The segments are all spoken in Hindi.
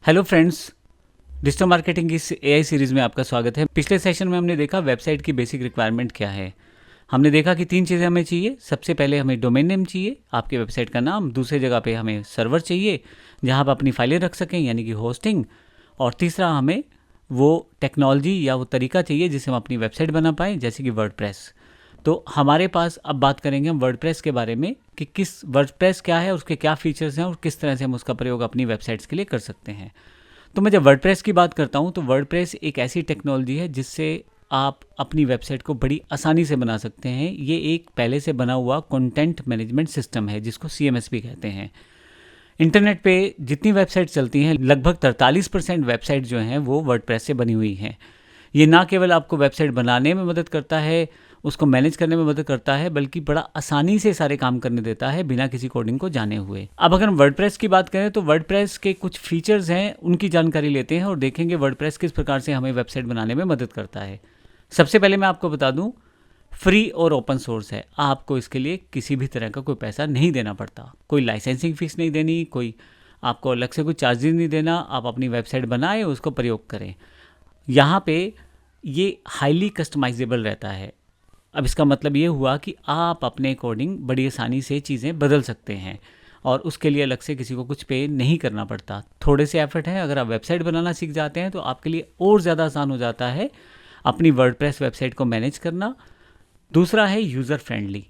हेलो फ्रेंड्स, डिजिटल मार्केटिंग की इस एआई सीरीज़ में आपका स्वागत है। पिछले सेशन में हमने देखा वेबसाइट की बेसिक रिक्वायरमेंट क्या है। हमने देखा कि 3 चीज़ें हमें चाहिए। सबसे पहले हमें डोमेन नेम चाहिए, आपके वेबसाइट का नाम। दूसरे जगह पे हमें सर्वर चाहिए जहाँ आप अपनी फाइलें रख सकें, यानी कि होस्टिंग। और तीसरा हमें वो टेक्नोलॉजी या वो तरीका चाहिए जिससे हम अपनी वेबसाइट बना पाएँ, जैसे कि वर्डप्रेस। तो हमारे पास अब बात करेंगे हम वर्डप्रेस के बारे में कि किस वर्डप्रेस क्या है, उसके क्या फीचर्स हैं और किस तरह से हम उसका प्रयोग अपनी वेबसाइट्स के लिए कर सकते हैं। तो मैं जब वर्डप्रेस की बात करता हूँ तो वर्डप्रेस एक ऐसी टेक्नोलॉजी है जिससे आप अपनी वेबसाइट को बड़ी आसानी से बना सकते हैं। ये एक पहले से बना हुआ कंटेंट मैनेजमेंट सिस्टम है जिसको CMS भी कहते हैं। इंटरनेट पे जितनी वेबसाइट चलती हैं लगभग 43% वेबसाइट जो हैं वो वर्डप्रेस से बनी हुई हैं। ये ना केवल आपको वेबसाइट बनाने में मदद करता है, उसको मैनेज करने में मदद करता है, बल्कि बड़ा आसानी से सारे काम करने देता है बिना किसी कोडिंग को जाने हुए। अब अगर हम वर्डप्रेस की बात करें तो वर्डप्रेस के कुछ फीचर्स हैं, उनकी जानकारी लेते हैं और देखेंगे वर्डप्रेस किस प्रकार से हमें वेबसाइट बनाने में मदद करता है। सबसे पहले मैं आपको बता दूं, फ्री और ओपन सोर्स है। आपको इसके लिए किसी भी तरह का कोई पैसा नहीं देना पड़ता, कोई लाइसेंसिंग फीस नहीं देनी, कोई आपको अलग से कोई चार्जेस नहीं देना। आप अपनी वेबसाइट बनाएं, उसको प्रयोग करें। यहाँ पे ये हाईली कस्टमाइजेबल रहता है। अब इसका मतलब ये हुआ कि आप अपने अकॉर्डिंग बड़ी आसानी से चीज़ें बदल सकते हैं और उसके लिए अलग से किसी को कुछ पे नहीं करना पड़ता। थोड़े से एफर्ट हैं, अगर आप वेबसाइट बनाना सीख जाते हैं तो आपके लिए और ज़्यादा आसान हो जाता है अपनी वर्डप्रेस वेबसाइट को मैनेज करना। दूसरा है यूज़र फ्रेंडली।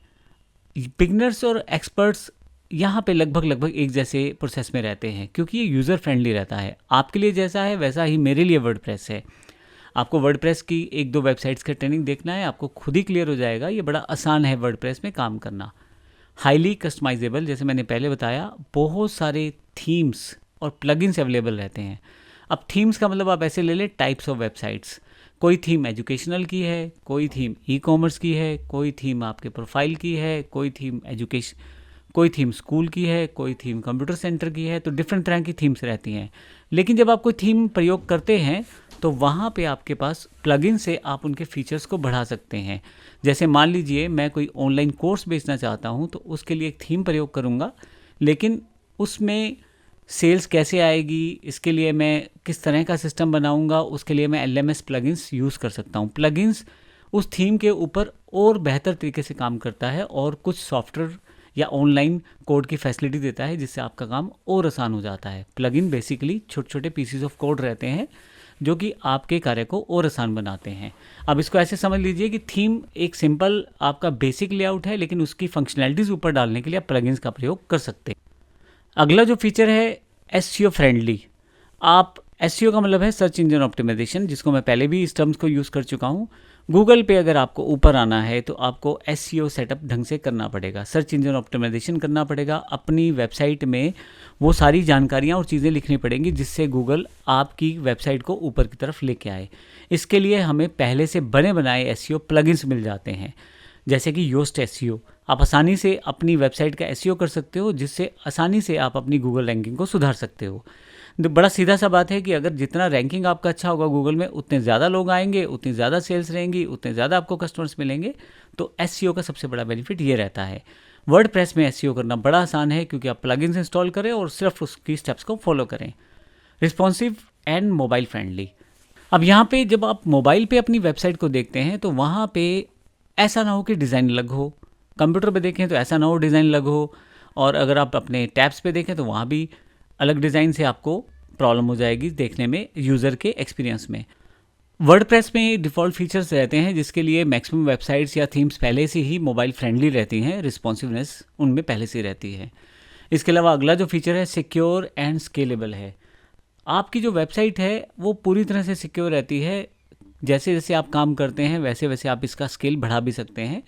बिगनर्स और एक्सपर्ट्स यहाँ पे लगभग एक जैसे प्रोसेस में रहते हैं क्योंकि ये यूज़र फ्रेंडली रहता है। आपके लिए जैसा है वैसा ही मेरे लिए वर्डप्रेस है। आपको वर्डप्रेस की 1-2 वेबसाइट्स का ट्रेनिंग देखना है, आपको खुद ही क्लियर हो जाएगा। ये बड़ा आसान है वर्डप्रेस में काम करना। हाईली कस्टमाइजेबल, जैसे मैंने पहले बताया, बहुत सारे थीम्स और प्लगइन्स अवेलेबल रहते हैं। अब थीम्स का मतलब आप ऐसे ले लें टाइप्स ऑफ वेबसाइट्स। कोई थीम एजुकेशनल की है, कोई थीम ई-कॉमर्स की है, कोई थीम आपके प्रोफाइल की है, कोई थीम स्कूल की है, कोई थीम कंप्यूटर सेंटर की है। तो डिफरेंट तरह की थीम्स रहती हैं। लेकिन जब आप कोई थीम प्रयोग करते हैं तो वहाँ पे आपके पास प्लगइन से आप उनके फीचर्स को बढ़ा सकते हैं। जैसे मान लीजिए मैं कोई ऑनलाइन कोर्स बेचना चाहता हूँ तो उसके लिए एक थीम प्रयोग करूँगा, लेकिन उसमें सेल्स कैसे आएगी, इसके लिए मैं किस तरह का सिस्टम बनाऊँगा, उसके लिए मैं LMS प्लगइन्स यूज़ कर सकता हूँ। प्लगइन्स उस थीम के ऊपर और बेहतर तरीके से काम करता है और कुछ सॉफ्टवेयर या ऑनलाइन कोड की फैसिलिटी देता है जिससे आपका काम और आसान हो जाता है। प्लगइन बेसिकली छोटे छोटे पीसीज ऑफ कोड रहते हैं जो कि आपके कार्य को और आसान बनाते हैं। अब इसको ऐसे समझ लीजिए कि थीम एक सिंपल आपका बेसिक लेआउट है, लेकिन उसकी फंक्शनैलिटीज़ ऊपर डालने के लिए आप प्लगइन्स का प्रयोग कर सकते हैं। अगला जो फीचर है SEO फ्रेंडली। आप SEO का मतलब है सर्च इंजन ऑप्टिमाइजेशन, जिसको मैं पहले भी इस टर्म्स को यूज़ कर चुका हूँ। गूगल पे अगर आपको ऊपर आना है तो आपको SEO सेटअप ढंग से करना पड़ेगा, सर्च इंजन ऑप्टिमाइजेशन करना पड़ेगा। अपनी वेबसाइट में वो सारी जानकारियाँ और चीज़ें लिखनी पड़ेंगी जिससे गूगल आपकी वेबसाइट को ऊपर की तरफ लेके आए। इसके लिए हमें पहले से बने बनाए SEO प्लगइन्स मिल जाते हैं, जैसे कि योस्ट SEO। आप आसानी से अपनी वेबसाइट का SEO कर सकते हो, जिससे आसानी से आप अपनी गूगल रैंकिंग को सुधार सकते हो। तो बड़ा सीधा सा बात है कि अगर जितना रैंकिंग आपका अच्छा होगा गूगल में, उतने ज़्यादा लोग आएंगे, उतनी ज़्यादा सेल्स रहेंगी, उतने ज़्यादा आपको कस्टमर्स मिलेंगे। तो SEO का सबसे बड़ा बेनिफिट ये रहता है। वर्डप्रेस में SEO करना बड़ा आसान है क्योंकि आप प्लगइन्स इंस्टॉल करें और सिर्फ उसकी स्टेप्स को फॉलो करें। Responsive and mobile friendly. अब यहाँ पे जब आप मोबाइल पे अपनी वेबसाइट को देखते हैं तो वहाँ पे ऐसा ना हो कि डिज़ाइन अलग हो। कंप्यूटर पे देखें तो ऐसा ना हो डिज़ाइन अलग हो, और अगर आप अपने टैब्स पे देखें तो वहाँ भी अलग डिज़ाइन से आपको प्रॉब्लम हो जाएगी देखने में, यूज़र के एक्सपीरियंस में। वर्डप्रेस में डिफ़ॉल्ट फीचर्स रहते हैं जिसके लिए मैक्सिमम वेबसाइट्स या थीम्स पहले से ही मोबाइल फ्रेंडली रहती हैं, रिस्पॉन्सिवनेस उनमें पहले से रहती है। इसके अलावा अगला जो फीचर है सिक्योर एंड स्केलेबल है। आपकी जो वेबसाइट है वो पूरी तरह से सिक्योर रहती है। जैसे जैसे आप काम करते हैं वैसे वैसे आप इसका स्केल बढ़ा भी सकते हैं।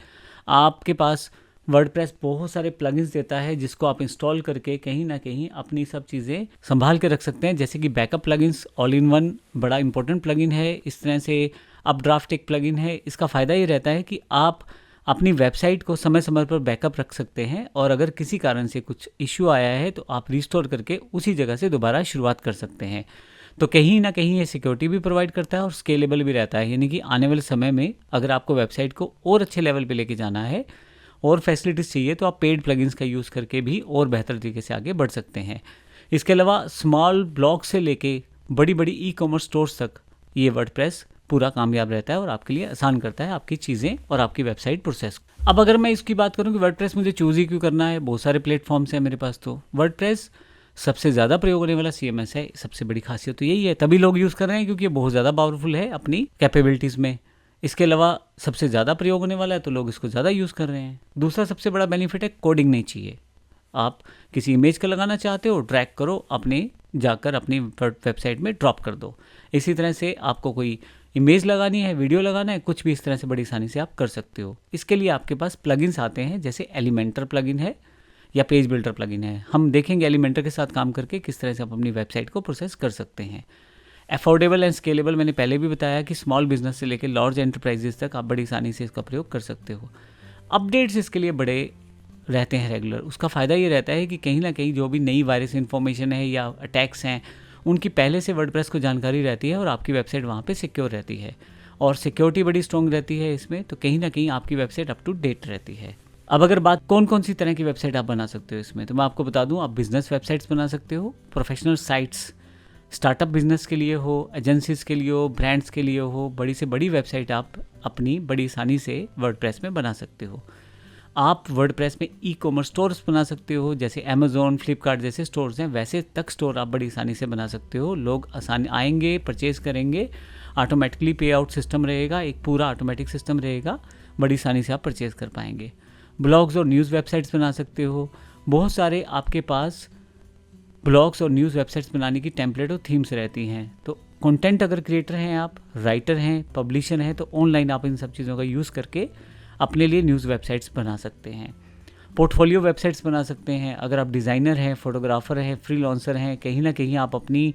आपके पास वर्डप्रेस बहुत सारे प्लगइन्स देता है जिसको आप इंस्टॉल करके कहीं ना कहीं अपनी सब चीज़ें संभाल के रख सकते हैं, जैसे कि backup plugins. All in one बड़ा इंपॉर्टेंट प्लगइन है। इस तरह से अपड्राफ्ट एक प्लगइन है। इसका फ़ायदा ये रहता है कि आप अपनी वेबसाइट को समय समय पर बैकअप रख सकते हैं और अगर किसी कारण से कुछ इश्यू आया है तो आप रिस्टोर करके उसी जगह से दोबारा शुरुआत कर सकते हैं। तो कहीं ना कहीं ये सिक्योरिटी भी प्रोवाइड करता है और स्केलेबल भी रहता है, यानी कि आने वाले समय में अगर आपको वेबसाइट को और अच्छे लेवल पे लेके जाना है और फैसिलिटीज़ चाहिए तो आप पेड प्लगइन्स का यूज़ करके भी और बेहतर तरीके से आगे बढ़ सकते हैं। इसके अलावा स्मॉल ब्लॉग से लेके बड़ी बड़ी ई कॉमर्स स्टोर्स तक ये वर्डप्रेस पूरा कामयाब रहता है और आपके लिए आसान करता है आपकी चीज़ें और आपकी वेबसाइट प्रोसेस। अब अगर मैं इसकी बात करूं कि वर्डप्रेस मुझे चूज़ ही क्यों करना है, बहुत सारे प्लेटफॉर्म्स हैं मेरे पास। तो वर्डप्रेस सबसे ज़्यादा प्रयोग होने वाला CMS है, सबसे बड़ी खासियत तो यही है, तभी लोग यूज़ कर रहे हैं क्योंकि ये बहुत ज़्यादा पावरफुल है अपनी कैपेबिलिटीज़ में। इसके अलावा सबसे ज़्यादा प्रयोग होने वाला है तो लोग इसको ज़्यादा यूज़ कर रहे हैं। दूसरा सबसे बड़ा बेनिफिट है, कोडिंग नहीं चाहिए। आप किसी इमेज का लगाना चाहते हो, ड्रैग करो, अपने जाकर अपनी वेबसाइट में ड्रॉप कर दो। इसी तरह से आपको कोई इमेज लगानी है, वीडियो लगाना है, कुछ भी इस तरह से बड़ी आसानी से आप कर सकते हो। इसके लिए आपके पास प्लगइन्स आते हैं, जैसे एलिमेंटर प्लगइन है या पेज बिल्डर प्लगइन है। हम देखेंगे एलिमेंटर के साथ काम करके किस तरह से आप अपनी वेबसाइट को प्रोसेस कर सकते हैं। अफोर्डेबल एंड स्केलेबल, मैंने पहले भी बताया कि स्मॉल बिजनेस से लेकर लार्ज एंटरप्राइजेस तक आप बड़ी आसानी से इसका प्रयोग कर सकते हो। अपडेट्स इसके लिए बड़े रहते हैं रेगुलर। उसका फ़ायदा ये रहता है कि कहीं ना कहीं जो भी नई वायरस इन्फॉर्मेशन है या अटैक्स हैं, उनकी पहले से वर्डप्रेस को जानकारी रहती है और आपकी वेबसाइट वहाँ पे सिक्योर रहती है और सिक्योरिटी बड़ी स्ट्रॉन्ग रहती है इसमें, तो कहीं ना कहीं आपकी वेबसाइट अप टू डेट रहती है। अब अगर बात कौन कौन सी तरह की वेबसाइट आप बना सकते हो इसमें, तो मैं आपको बता दूं, आप बिजनेस वेबसाइट्स बना सकते हो, प्रोफेशनल साइट्स, स्टार्टअप बिजनेस के लिए हो, एजेंसीज के लिए हो, ब्रांड्स के लिए हो, बड़ी से बड़ी वेबसाइट आप अपनी बड़ी आसानी से वर्डप्रेस में बना सकते हो। आप वर्डप्रेस में ई कॉमर्स स्टोर्स बना सकते हो, जैसे अमेज़ॉन, फ्लिपकार्ट जैसे स्टोर्स हैं, वैसे तक स्टोर आप बड़ी आसानी से बना सकते हो। लोग आसानी आएंगे, परचेज़ करेंगे, ऑटोमेटिकली पे आउट सिस्टम रहेगा, एक पूरा ऑटोमेटिक सिस्टम रहेगा, बड़ी आसानी से आप परचेज़ कर पाएंगे। ब्लॉग्स और न्यूज़ वेबसाइट्स बना सकते हो। बहुत सारे आपके पास ब्लॉग्स और न्यूज़ वेबसाइट्स बनाने की टेम्पलेट और थीम्स रहती हैं। तो कंटेंट अगर क्रिएटर हैं आप, राइटर हैं, पब्लिशर हैं, तो ऑनलाइन आप इन सब चीज़ों का यूज़ करके अपने लिए न्यूज़ वेबसाइट्स बना सकते हैं। पोर्टफोलियो वेबसाइट्स बना सकते हैं। अगर आप डिज़ाइनर हैं, फोटोग्राफर हैं, फ्रीलांसर हैं, कहीं ना कहीं आप अपनी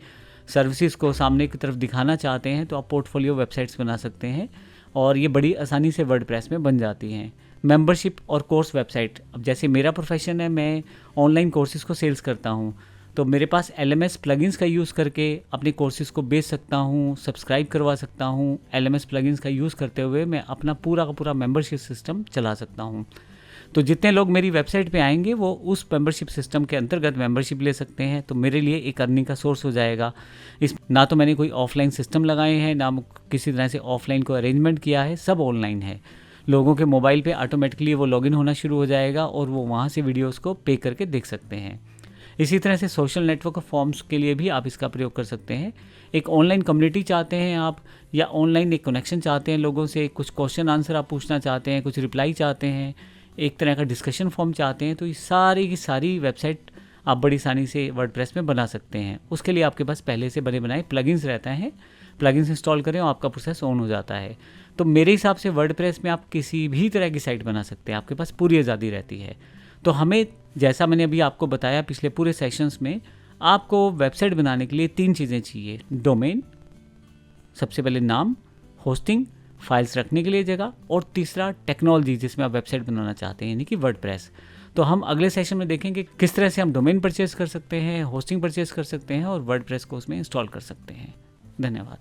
सर्विसेज को सामने की तरफ दिखाना चाहते हैं, तो आप पोर्टफोलियो वेबसाइट्स बना सकते हैं और ये बड़ी आसानी से वर्डप्रेस में बन जाती हैं। मेंबरशिप और कोर्स वेबसाइट, अब जैसे मेरा प्रोफेशन है, मैं ऑनलाइन कोर्सेज़ को सेल्स करता हूँ, तो मेरे पास LMS प्लगइन्स का यूज़ करके अपने कोर्सेज़ को बेच सकता हूँ, सब्सक्राइब करवा सकता हूँ। LMS प्लगइन्स का यूज़ करते हुए मैं अपना पूरा का पूरा मेंबरशिप सिस्टम चला सकता हूँ। तो जितने लोग मेरी वेबसाइट पे आएंगे वो उस मेंबरशिप सिस्टम के अंतर्गत मेंबरशिप ले सकते हैं, तो मेरे लिए एक अर्निंग का सोर्स हो जाएगा। इस ना तो मैंने कोई ऑफलाइन सिस्टम लगाए हैं, ना किसी तरह से ऑफलाइन को अरेंजमेंट किया है, सब ऑनलाइन है। लोगों के मोबाइल पे ऑटोमेटिकली वो लॉगिन होना शुरू हो जाएगा और वो वहाँ से वीडियोज़ को पे करके देख सकते हैं। इसी तरह से सोशल नेटवर्क फॉर्म्स के लिए भी आप इसका प्रयोग कर सकते हैं। एक ऑनलाइन कम्युनिटी चाहते हैं आप, या ऑनलाइन एक कनेक्शन चाहते हैं लोगों से, कुछ क्वेश्चन आंसर आप पूछना चाहते हैं, कुछ रिप्लाई चाहते हैं, एक तरह का डिस्कशन फॉर्म चाहते हैं, तो ये सारी की सारी वेबसाइट आप बड़ी आसानी से वर्डप्रेस में बना सकते हैं। उसके लिए आपके पास पहले से बने बनाए प्लगइन्स रहते हैं, प्लगइन्स इंस्टॉल करें और आपका प्रोसेस ऑन हो जाता है। तो मेरे हिसाब से वर्डप्रेस में आप किसी भी तरह की साइट बना सकते हैं, आपके पास पूरी आज़ादी रहती है। तो हमें, जैसा मैंने अभी आपको बताया पिछले पूरे सेशंस में, आपको वेबसाइट बनाने के लिए 3 चीज़ें चाहिए। डोमेन, सबसे पहले नाम, होस्टिंग, फाइल्स रखने के लिए जगह, और तीसरा टेक्नोलॉजी जिसमें आप वेबसाइट बनाना चाहते हैं, यानी कि वर्डप्रेस। तो हम अगले सेशन में देखेंगे किस तरह से हम डोमेन परचेज कर सकते हैं, होस्टिंग परचेज कर सकते हैं और वर्डप्रेस को उसमें इंस्टॉल कर सकते हैं। धन्यवाद।